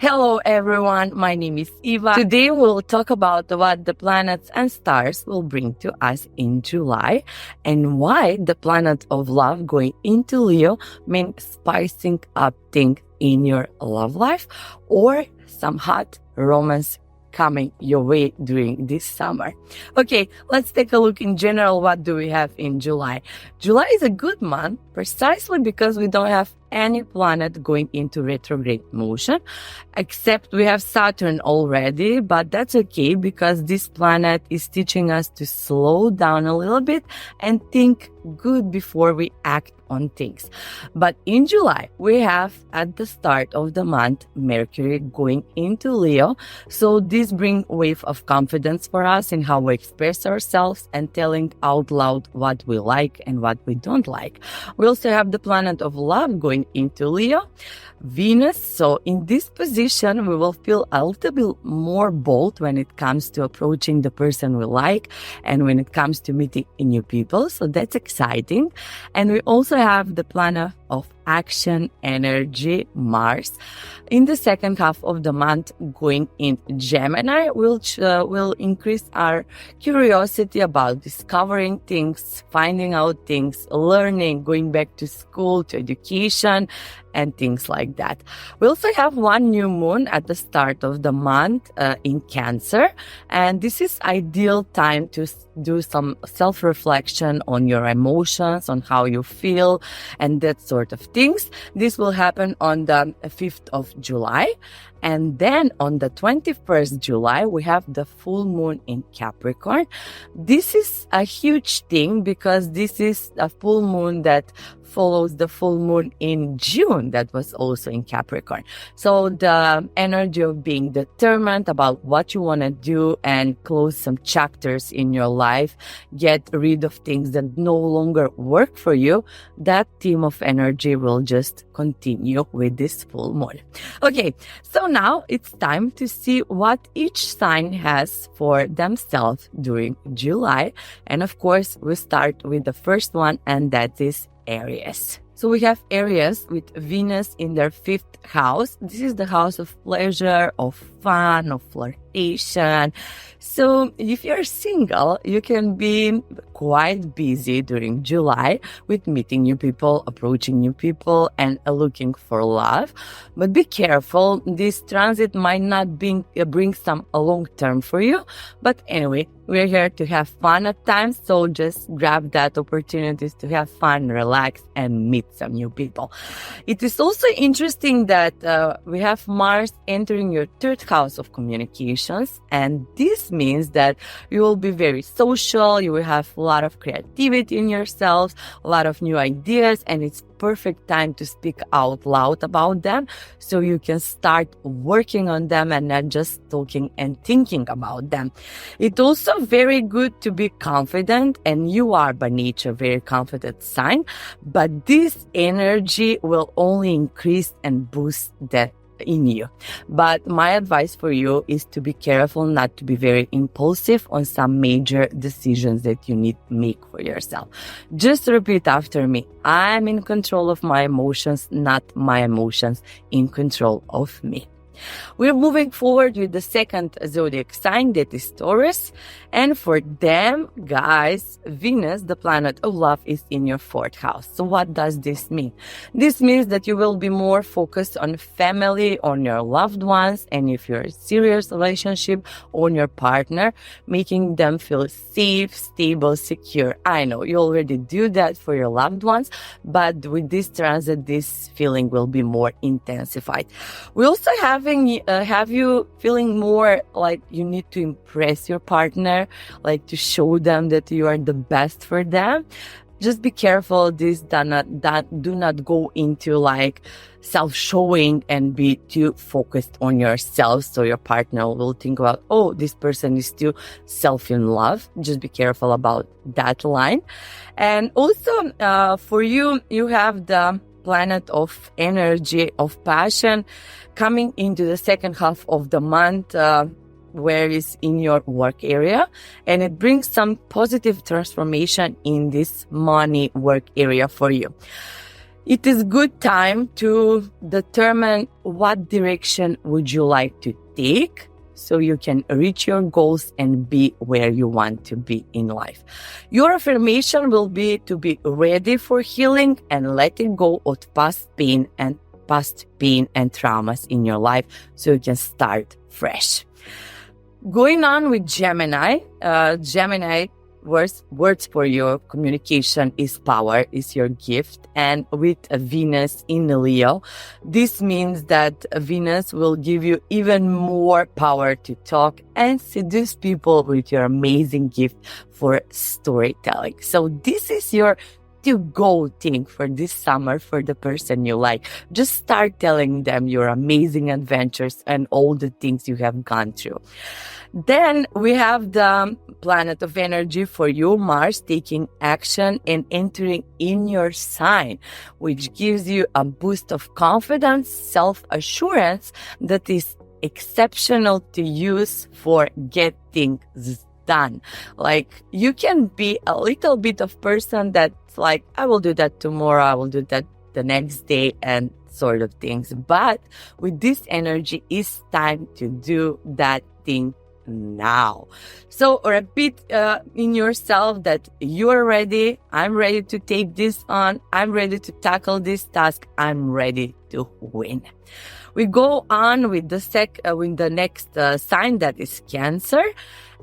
Hello everyone, my name is Eva. Today we'll talk about what the planets and stars will bring to us in July and why the planet of love going into Leo means spicing up things in your love life or some hot romance coming your way during this summer. Okay, let's take a look in general. What do we have in July? July is a good month precisely because we don't have any planet going into retrograde motion, except we have Saturn already, but that's okay because this planet is teaching us to slow down a little bit and think good before we act on things. But in July, we have at the start of the month, Mercury going into Leo. So this brings a wave of confidence for us in how we express ourselves and telling out loud what we like and what we don't like. We also have the planet of love going into Leo, Venus. So in this position, we will feel a little bit more bold when it comes to approaching the person we like and when it comes to meeting new people. So that's exciting. And we also have the planet of action, energy, Mars. In the second half of the month, going in Gemini, will increase our curiosity about discovering things, finding out things, learning, going back to school, to education, and things like that. We also have one new moon at the start of the month in Cancer, and this is ideal time to do some self-reflection on your emotions, on how you feel, and that sort of things. This will happen on the 5th of July. And then on the 21st July, we have the full moon in Capricorn. This is a huge thing because this is a full moon that follows the full moon in June that was also in Capricorn. So the energy of being determined about what you want to do and close some chapters in your life, get rid of things that no longer work for you, that theme of energy will just continue with this full moon. Okay, so now it's time to see what each sign has for themselves during July. And of course, we start with the first one, and that is Aries. So we have Aries with Venus in their 5th house. This is the house of pleasure, of fun, of flirtation. So if you're single, you can be quite busy during July with meeting new people, approaching new people, and looking for love. But be careful, this transit might not bring some long term for you. But anyway, we're here to have fun at times, so just grab that opportunities to have fun, relax, and meet some new people. It is also interesting that we have Mars entering your 3rd house of communications, and this means that you will be very social, you will have a lot of creativity in yourselves, a lot of new ideas, and it's perfect time to speak out loud about them so you can start working on them and not just talking and thinking about them. It's also very good to be confident, and you are by nature very confident sign, but this energy will only increase and boost that in you. But my advice for you is to be careful not to be very impulsive on some major decisions that you need to make for yourself. Just repeat after me. I'm in control of my emotions, not my emotions in control of me. We're moving forward with the second zodiac sign, that is Taurus. And for them, guys, Venus, the planet of love, is in your 4th house. So what does this mean? This means that you will be more focused on family, on your loved ones, and if you're in a serious relationship, on your partner, making them feel safe, stable, secure. I know you already do that for your loved ones, but with this transit, this feeling will be more intensified. We also have you feeling more like you need to impress your partner, like to show them that you are the best for them. Just be careful. This do not go into like self-showing and be too focused on yourself. So your partner will think about, oh, this person is too self in love. Just be careful about that line. And also for you, you have the planet of energy, of passion coming into the second half of the month, where it's in your work area, and it brings some positive transformation in this money work area for you. It is good time to determine what direction would you like to take so you can reach your goals and be where you want to be in life. Your affirmation will be to be ready for healing and letting go of past pain and traumas in your life so you can start fresh. Going on with Gemini, Gemini words for your communication is power, is your gift. And with Venus in Leo, this means that Venus will give you even more power to talk and seduce people with your amazing gift for storytelling. So this is your to-go thing for this summer for the person you like. Just start telling them your amazing adventures and all the things you have gone through. Then we have the planet of energy for you, Mars, taking action and entering in your sign, which gives you a boost of confidence, self-assurance that is exceptional to use for getting done. Like, you can be a little bit of person that's like, I will do that tomorrow, I will do that the next day, and sort of things. But with this energy, it's time to do that thing now. So repeat in yourself that you are ready. I'm ready to take this on. I'm ready to tackle this task. I'm ready to win. We go on with the next sign, that is Cancer.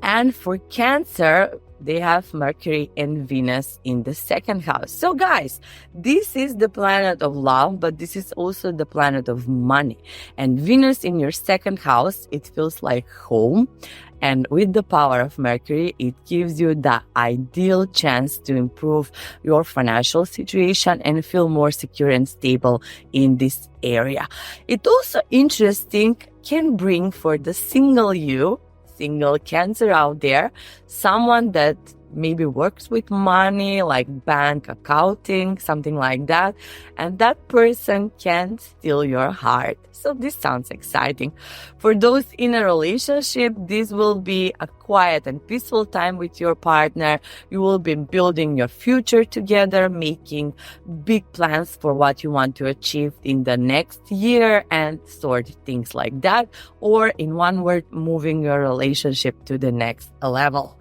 And for Cancer, they have Mercury and Venus in the second house. So guys, this is the planet of love, but this is also the planet of money. And Venus in your second house, it feels like home. And with the power of Mercury, it gives you the ideal chance to improve your financial situation and feel more secure and stable in this area. It also interesting can bring for the single Cancer out there, someone that maybe works with money, like bank, accounting, something like that, and that person can steal your heart. So this sounds exciting. For those in a relationship, this will be a quiet and peaceful time with your partner. You will be building your future together, making big plans for what you want to achieve in the next year and sort of things like that. Or in one word, moving your relationship to the next level.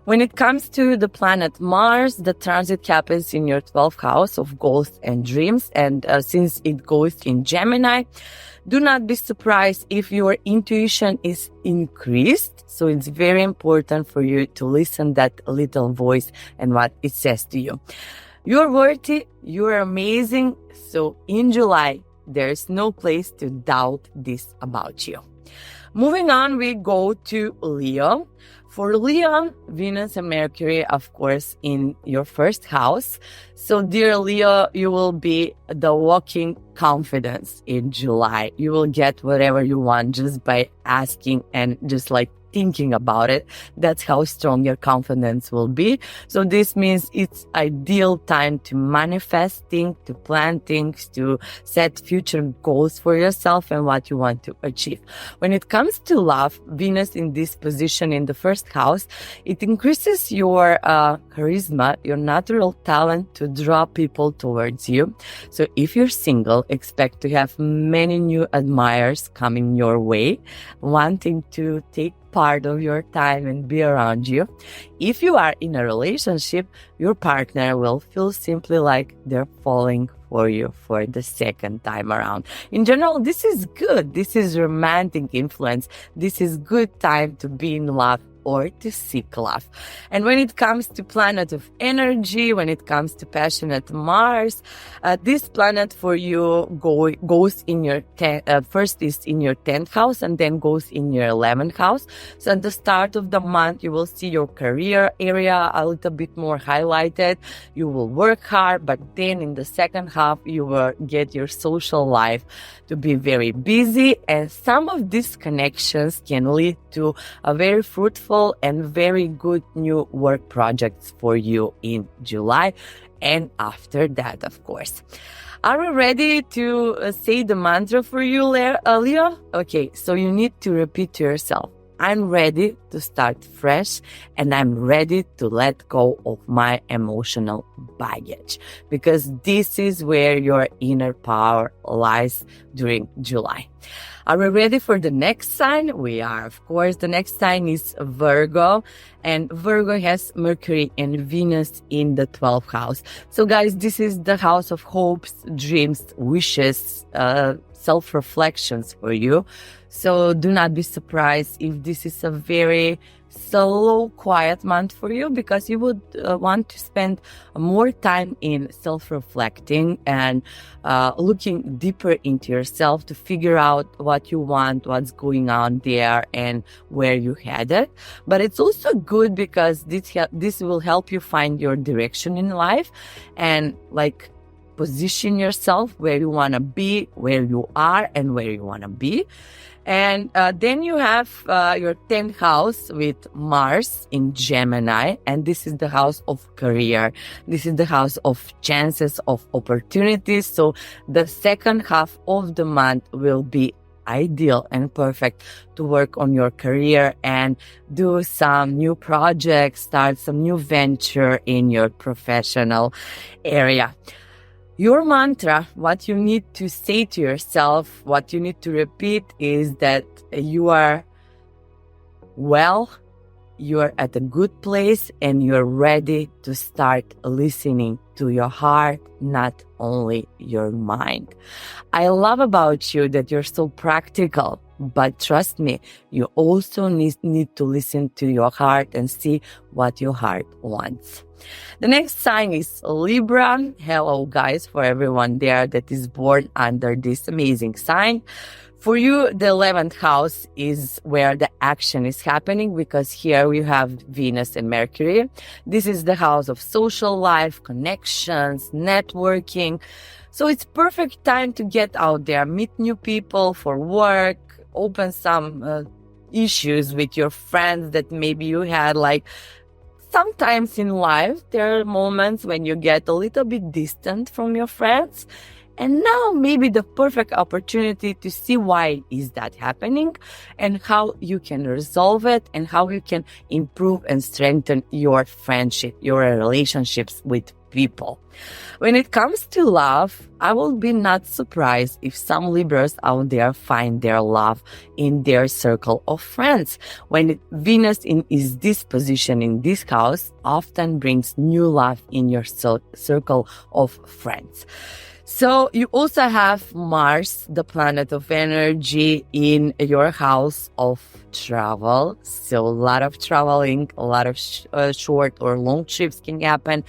When it comes to the planet Mars, the transit happens in your 12th house of goals and dreams. And since it goes in Gemini, do not be surprised if your intuition is increased. So it's very important for you to listen that little voice and what it says to you. You're worthy, you're amazing. So in July, there's no place to doubt this about you. Moving on, we go to Leo. For Leo, Venus and Mercury, of course, in your first house. So, dear Leo, you will be the walking confidence in July. You will get whatever you want just by asking and just like thinking about it. That's how strong your confidence will be. So this means it's ideal time to manifest things, to plan things, to set future goals for yourself and what you want to achieve. When it comes to love, Venus in this position in the first house, it increases your charisma, your natural talent to draw people towards you. So if you're single, expect to have many new admirers coming your way, wanting to take part of your time and be around you. If you are in a relationship, your partner will feel simply like they're falling for you for the second time around. In general, this is good. This is romantic influence. This is good time to be in love or to seek love. And when it comes to planet of energy, when it comes to passionate Mars, this planet for you goes in your first is in your 10th house and then goes in your 11th house. So at the start of the month, you will see your career area a little bit more highlighted. You will work hard, but then in the second half, you will get your social life to be very busy. And some of these connections can lead to a very fruitful and very good new work projects for you in July and after that, of course. Are we ready to say the mantra for you, Leo? Okay, so you need to repeat to yourself, I'm ready to start fresh, and I'm ready to let go of my emotional baggage, because this is where your inner power lies during July. Are we ready for the next sign? We are, of course. The next sign is Virgo, and Virgo has Mercury and Venus in the 12th house. So guys, this is the house of hopes, dreams, wishes, self-reflections for you. So do not be surprised if this is a very slow, quiet month for you, because you would want to spend more time in self-reflecting and looking deeper into yourself to figure out what you want, what's going on there, and where you're headed. But it's also good because this will help you find your direction in life and position yourself where you want to be, where you are, and where you want to be. And then you have your 10th house with Mars in Gemini, and this is the house of career. This is the house of chances, of opportunities. So the second half of the month will be ideal and perfect to work on your career and do some new projects, start some new venture in your professional area. Your mantra, what you need to say to yourself, what you need to repeat is that you are well, you're at a good place, and you're ready to start listening to your heart, not only your mind. I love about you that you're so practical, but trust me, you also need to listen to your heart and see what your heart wants. The next sign is Libra. Hello guys, for everyone there that is born under this amazing sign. For you, the 11th house is where the action is happening, because here we have Venus and Mercury. This is the house of social life, connections, networking. So it's perfect time to get out there, meet new people for work, open some issues with your friends that maybe you had. Sometimes in life, there are moments when you get a little bit distant from your friends. And now maybe the perfect opportunity to see why is that happening and how you can resolve it and how you can improve and strengthen your friendship, your relationships with people. When it comes to love, I will be not surprised if some Libras out there find their love in their circle of friends. When Venus is this position in this house, often brings new love in your circle of friends. So you also have Mars, the planet of energy, in your house of travel. So a lot of traveling, a lot of short or long trips can happen,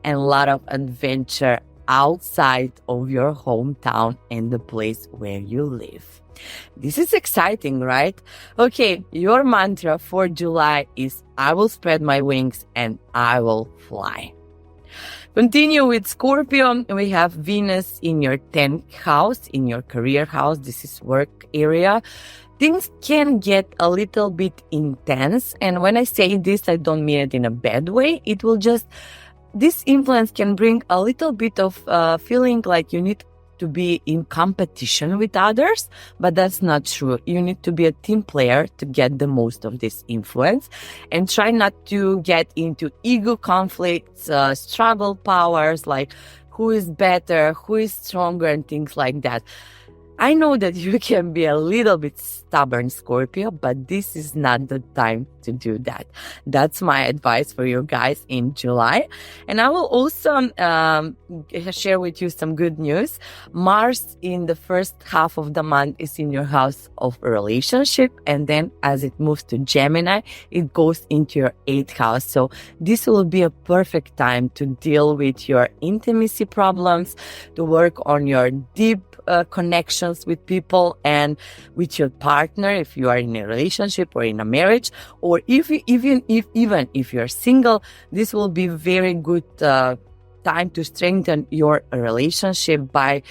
and a lot of adventure outside of your hometown and the place where you live. This is exciting, right? Okay, your mantra for July is, I will spread my wings and I will fly. Continue with Scorpio. We have Venus in your 10th house, in your career house. This is work area. Things can get a little bit intense. And when I say this, I don't mean it in a bad way. This influence can bring a little bit of feeling like you need to be in competition with others, but that's not true. You need to be a team player to get the most of this influence, and try not to get into ego conflicts, struggle powers, like who is better, who is stronger, and things like that. I know that you can be a little bit stubborn, Scorpio, but this is not the time to do that. That's my advice for you guys in July. And I will also share with you some good news. Mars in the first half of the month is in your house of relationship. And then as it moves to Gemini, it goes into your 8th house. So this will be a perfect time to deal with your intimacy problems, to work on your deep connections with people and with your partner if you are in a relationship or in a marriage, or even if you're single. This will be very good time to strengthen your relationship by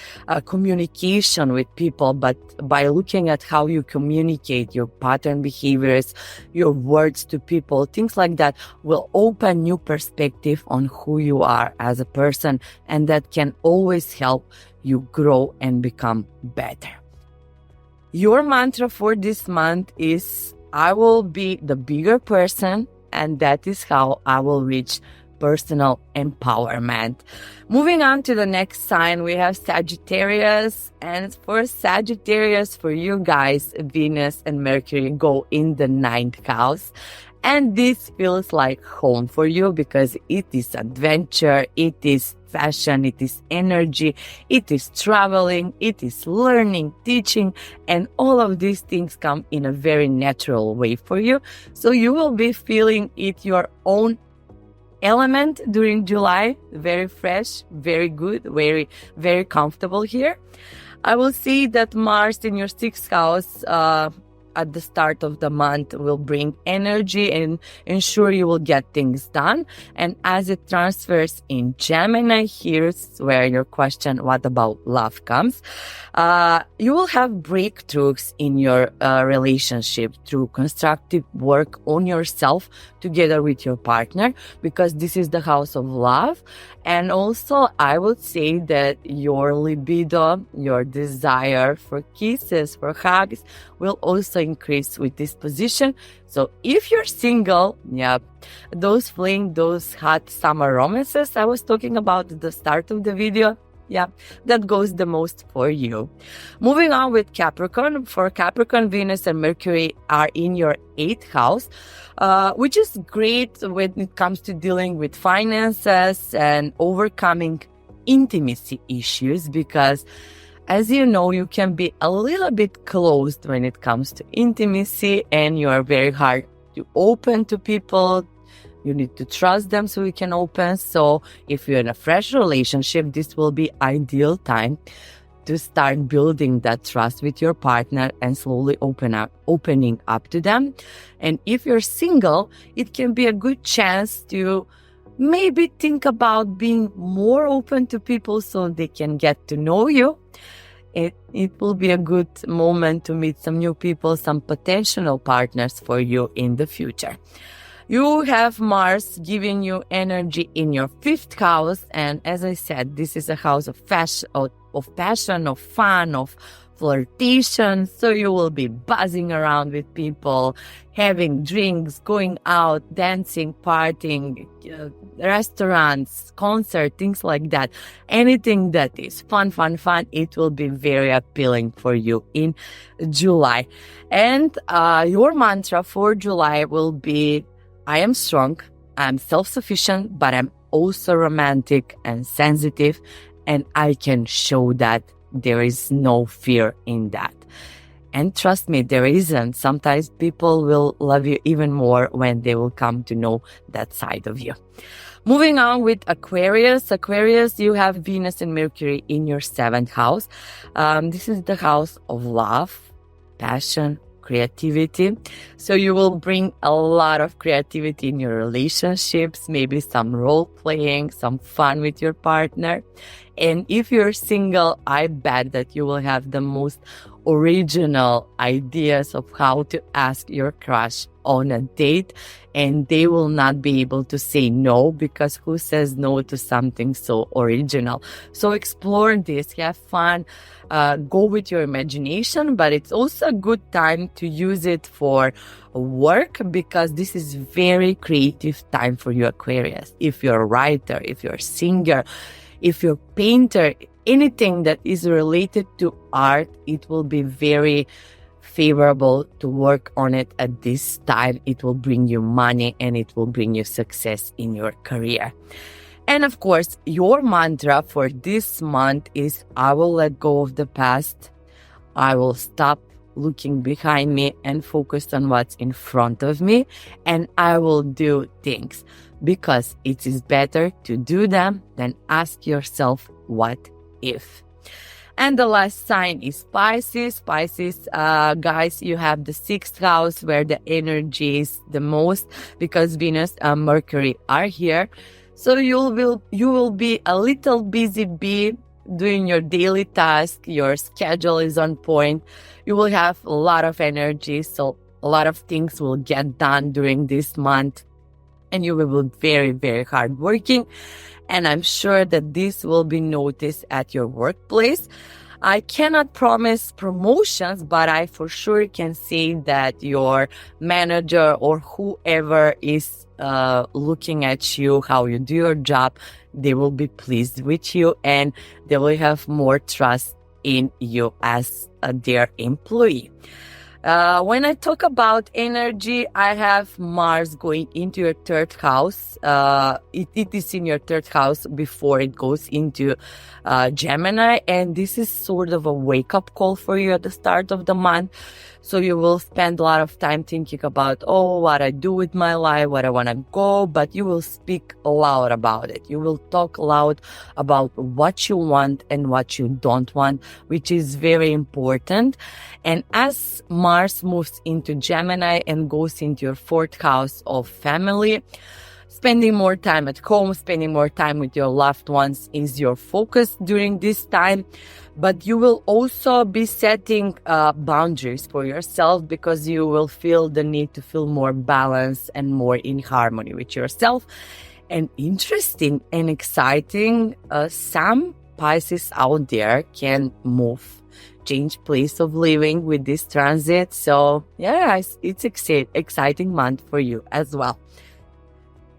communication with people, but by looking at how you communicate, your pattern behaviors, your words to people, things like that will open new perspective on who you are as a person, and that can always help you grow and become better. Your mantra for this month is, I will be the bigger person, and that is how I will reach personal empowerment. Moving on to the next sign, we have Sagittarius. And for Sagittarius, for you guys, Venus and Mercury go in the 9th house. And this feels like home for you because it is adventure, it is fashion, it is energy, it is traveling, it is learning, teaching, and all of these things come in a very natural way for you. So you will be feeling it your own element during July. Very fresh, very good, very, very comfortable here. I will see that Mars in your 6th house at the start of the month will bring energy and ensure you will get things done. And as it transfers in Gemini, here's where your question, what about love, comes. You will have breakthroughs in your relationship through constructive work on yourself together with your partner, because this is the house of love. And also, I would say that your libido, your desire for kisses, for hugs, will also increase with this position. So if you're single, those hot summer romances I was talking about at the start of the video, that goes the most for you. Moving on with Capricorn. For Capricorn, Venus and Mercury are in your 8th house, which is great when it comes to dealing with finances and overcoming intimacy issues, because as you know, you can be a little bit closed when it comes to intimacy, and you are very hard to open to people. You need to trust them so you can open. So if you're in a fresh relationship, this will be ideal time to start building that trust with your partner and slowly opening up to them. And if you're single, it can be a good chance to maybe think about being more open to people so they can get to know you. It will be a good moment to meet some new people, some potential partners for you in the future. You have Mars giving you energy in your 5th house. And as I said, this is a house of fashion, of passion, of fun, of flirtation. So you will be buzzing around with people, having drinks, going out, dancing, partying, restaurants, concert, things like that. Anything that is fun, it will be very appealing for you in July. And your mantra for July will be, I am strong, I'm self-sufficient, but I'm also romantic and sensitive, and I can show that. There is no fear in that. And trust me, there isn't. Sometimes people will love you even more when they will come to know that side of you. Moving on with Aquarius. Aquarius, you have Venus and Mercury in your 7th house. This is the house of love, passion, creativity. So you will bring a lot of creativity in your relationships, maybe some role playing, some fun with your partner. And if you're single, I bet that you will have the most original ideas of how to ask your crush on a date, and they will not be able to say no, because who says no to something so original? So explore this, have fun, go with your imagination, but it's also a good time to use it for work, because this is very creative time for you, Aquarius. If you're a writer, if you're a singer, if you're a painter, anything that is related to art, it will be very favorable to work on it at this time. It will bring you money and it will bring you success in your career. And of course, your mantra for this month is, I will let go of the past. I will stop looking behind me and focus on what's in front of me. And I will do things, because it is better to do them than ask yourself, what if? And the last sign is Pisces. Pisces, guys, you have the 6th house where the energy is the most, because Venus and Mercury are here. So you will be a little busy bee doing your daily task. Your schedule is on point. You will have a lot of energy. So a lot of things will get done during this month. And you will be very, very hardworking. And I'm sure that this will be noticed at your workplace. I cannot promise promotions, but I for sure can say that your manager or whoever is looking at you, how you do your job, they will be pleased with you and they will have more trust in you as their employee. When I talk about energy, I have Mars going into your third house. It is in your third house before it goes into Gemini. And this is sort of a wake-up call for you at the start of the month. So you will spend a lot of time thinking about, what I do with my life, where I want to go, but you will speak loud about it. You will talk loud about what you want and what you don't want, which is very important. And as Mars moves into Gemini and goes into your fourth house of family, spending more time at home, spending more time with your loved ones is your focus during this time. But you will also be setting boundaries for yourself because you will feel the need to feel more balanced and more in harmony with yourself. And interesting and exciting, some Pisces out there can move, change place of living with this transit. So yeah, it's exciting month for you as well.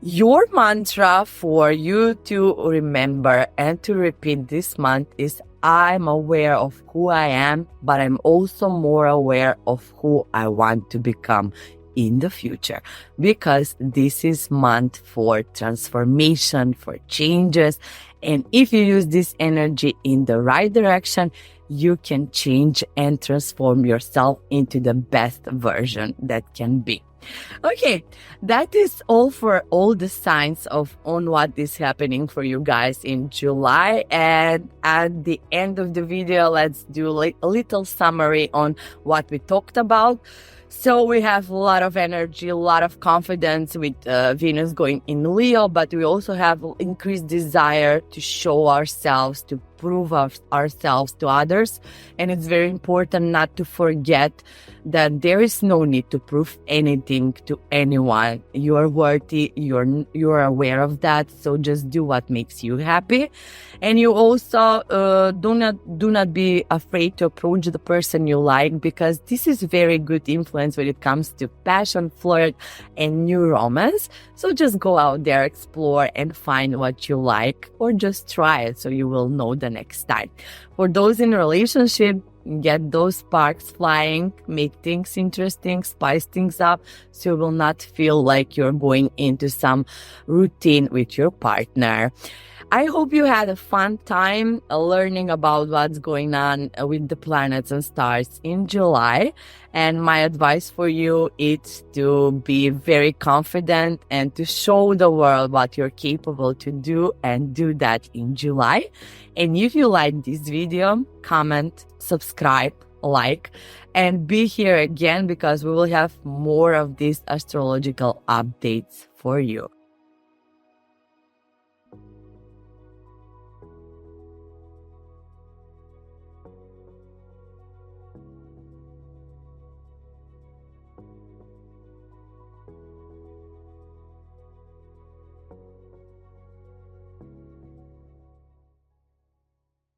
Your mantra for you to remember and to repeat this month is, I'm aware of who I am, but I'm also more aware of who I want to become in the future, because this is month for transformation, for changes. And if you use this energy in the right direction, you can change and transform yourself into the best version that can be. Okay, that is all for all the signs on what is happening for you guys in July. And at the end of the video, let's do a little summary on what we talked about. So we have a lot of energy, a lot of confidence with Venus going in Leo, but we also have increased desire to show ourselves, to prove ourselves to others. And it's very important not to forget that there is no need to prove anything to anyone. You are worthy, you're aware of that, so just do what makes you happy. And you also do not be afraid to approach the person you like, because this is very good influence when it comes to passion, flirt, and new romance. So just go out there, explore, and find what you like, or just try it so you will know the next time. For those in a relationship, get those sparks flying, make things interesting, spice things up, so you will not feel like you're going into some routine with your partner. I hope you had a fun time learning about what's going on with the planets and stars in July. And my advice for you is to be very confident and to show the world what you're capable to do, and do that in July. And if you like this video, comment, subscribe, like, and be here again, because we will have more of these astrological updates for you.